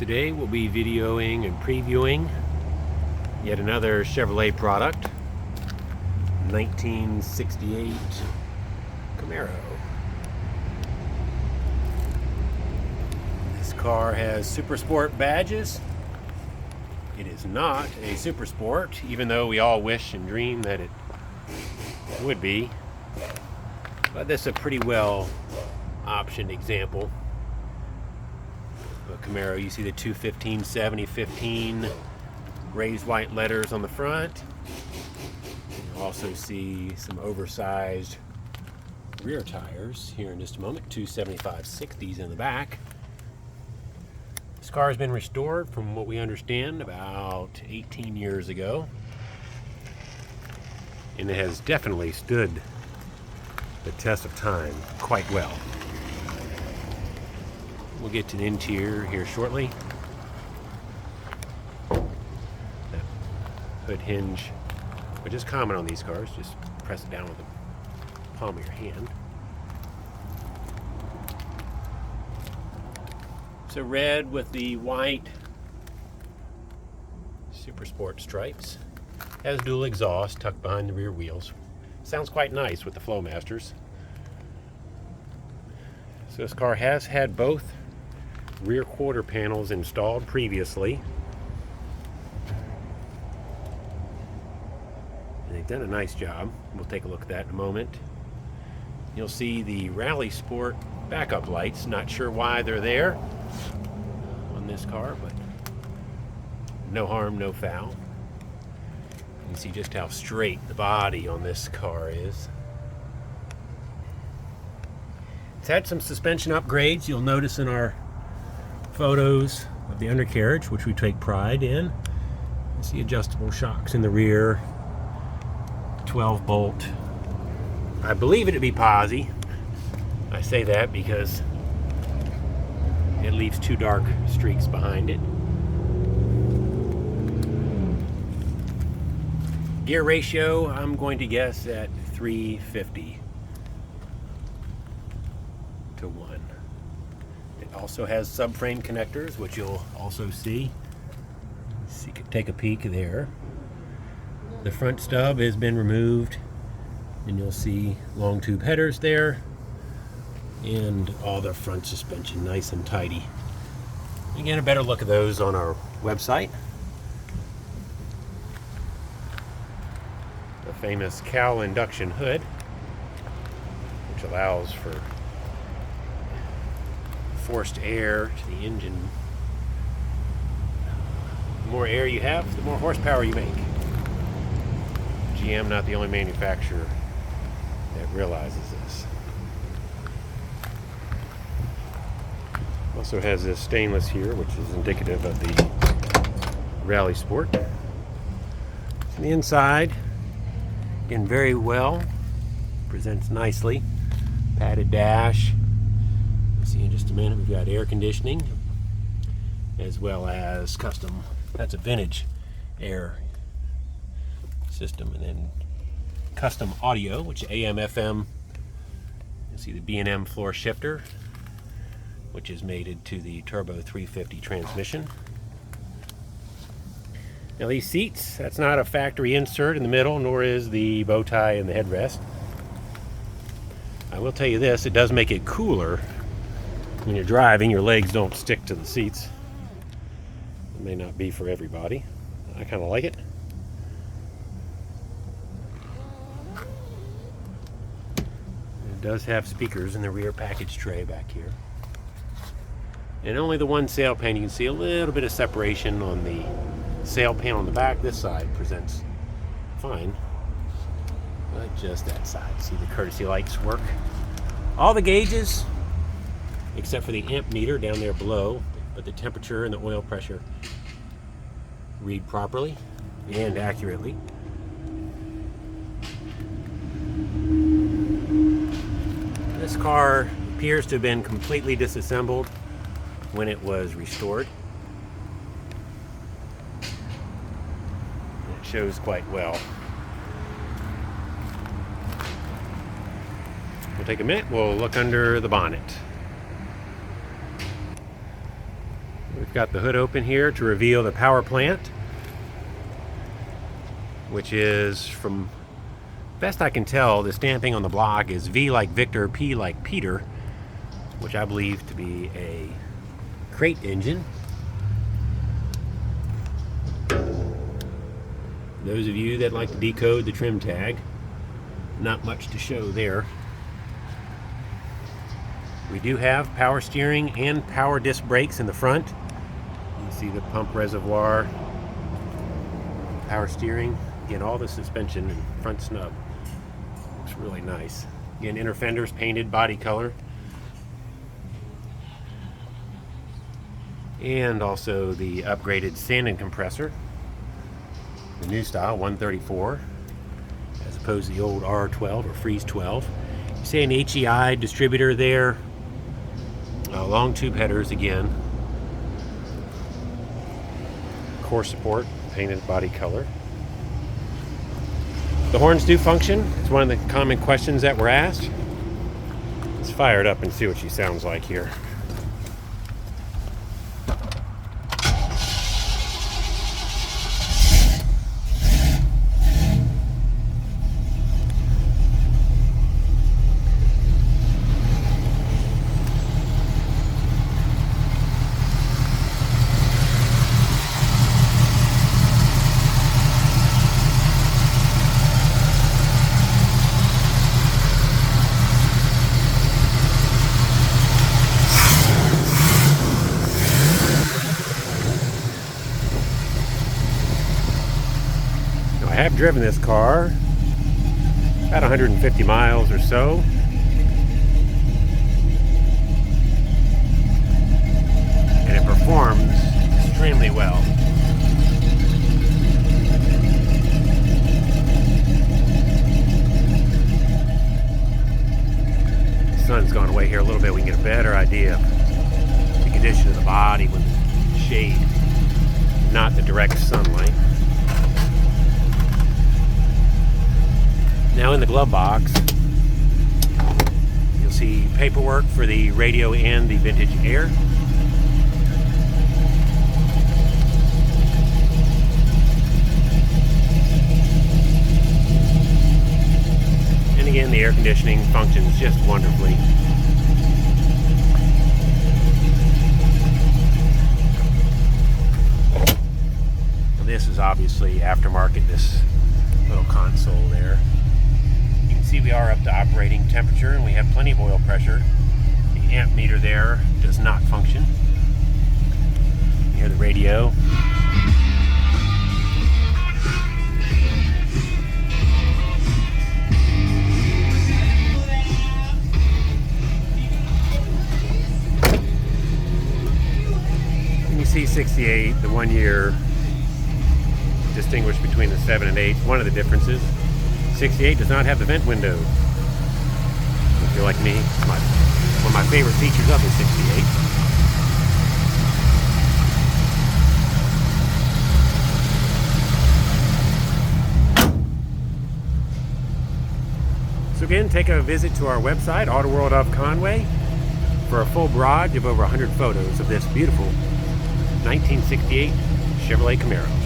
Today we'll be videoing and previewing yet another Chevrolet product, 1968 Camaro. This car has Super Sport badges. It is not a Super Sport, even though we all wish and dream that it would be. But this is a pretty well optioned example of a Camaro. You see the 215 70 15 raised white letters on the front. You also see some oversized rear tires here in just a moment, 275 60s in the back. This car has been restored, from what we understand, about 18 years ago, and it has definitely stood the test of time quite well. We'll get to the interior here shortly. That hood hinge, which is common on these cars, just press it down with the palm of your hand. So red with the white Super Sport stripes. Has dual exhaust tucked behind the rear wheels. Sounds quite nice with the Flowmasters. So this car has had both rear quarter panels installed previously. And they've done a nice job. We'll take a look at that in a moment. You'll see the Rally Sport backup lights. Not sure why they're there on this car, but no harm, no foul. You can see just how straight the body on this car is. It's had some suspension upgrades. You'll notice in our photos of the undercarriage, which we take pride in. You see adjustable shocks in the rear, 12 bolt. I believe it to be posi. I say that because it leaves two dark streaks behind it. Gear ratio, I'm going to guess at 350 to 1. It also has subframe connectors, which you'll also see. So you can take a peek there. The front stub has been removed, and you'll see long tube headers there, and all the front suspension nice and tidy. Again, a better look at those on our website. The famous cowl induction hood, which allows for forced air to the engine. The more air you have, the more horsepower you make. GM not the only manufacturer that realizes this. Also has this stainless here, which is indicative of the Rally Sport. So the inside, again, very well, presents nicely. Padded dash. You'll see in just a minute we've got air conditioning, as well as custom, that's a vintage air system, and then custom audio, which AM FM. You'll see the B&M floor shifter, which is mated to the turbo 350 transmission. Now these seats, that's not a factory insert in the middle, nor is the bow tie in the headrest. I will tell you this, it does make it cooler when you're driving. Your legs don't stick to the seats. It may not be for everybody. I kind of like it. It does have speakers in the rear package tray back here. And only the one sail pan. You can see a little bit of separation on the sail pan on the back. This side presents fine, but just that side. See the courtesy lights work. All the gauges, except for the amp meter down there below, but the temperature and the oil pressure read properly and accurately. This car appears to have been completely disassembled when it was restored. It shows quite well. We'll take a minute, we'll look under the bonnet. We've got the hood open here to reveal the power plant, which is, from best I can tell, the stamping on the block is V like Victor, P like Peter, which I believe to be a crate engine. Those of you that like to decode the trim tag, not much to show there. We do have power steering and power disc brakes in the front. You see the pump reservoir, power steering, again all the suspension and front snub. Looks really nice. Again, inner fenders painted body color. And also the upgraded sanding compressor. The new style 134 as opposed to the old R12 or Freeze 12. You see an HEI distributor there. Long tube headers again. Core support, painted body color. The horns do function. It's one of the common questions that were asked. Let's fire it up and see what she sounds like here. I have driven this car about 150 miles or so. And it performs extremely well. The sun's gone away here a little bit. We can get a better idea of the condition of the body when the shade, not the direct sunlight. Now in the glove box, you'll see paperwork for the radio and the vintage air. And again, the air conditioning functions just wonderfully. This is obviously aftermarket, this little console there. See, we are up to operating temperature and we have plenty of oil pressure. The amp meter there does not function. You hear the radio. And you see 68, the 1 year distinguished between the 7 and 8. One of the differences. 68 does not have the vent window. If you're like me, it's one of my favorite features of the 68. So again, take a visit to our website, Autoworld of Conway, for a full barrage of over 100 photos of this beautiful 1968 Chevrolet Camaro.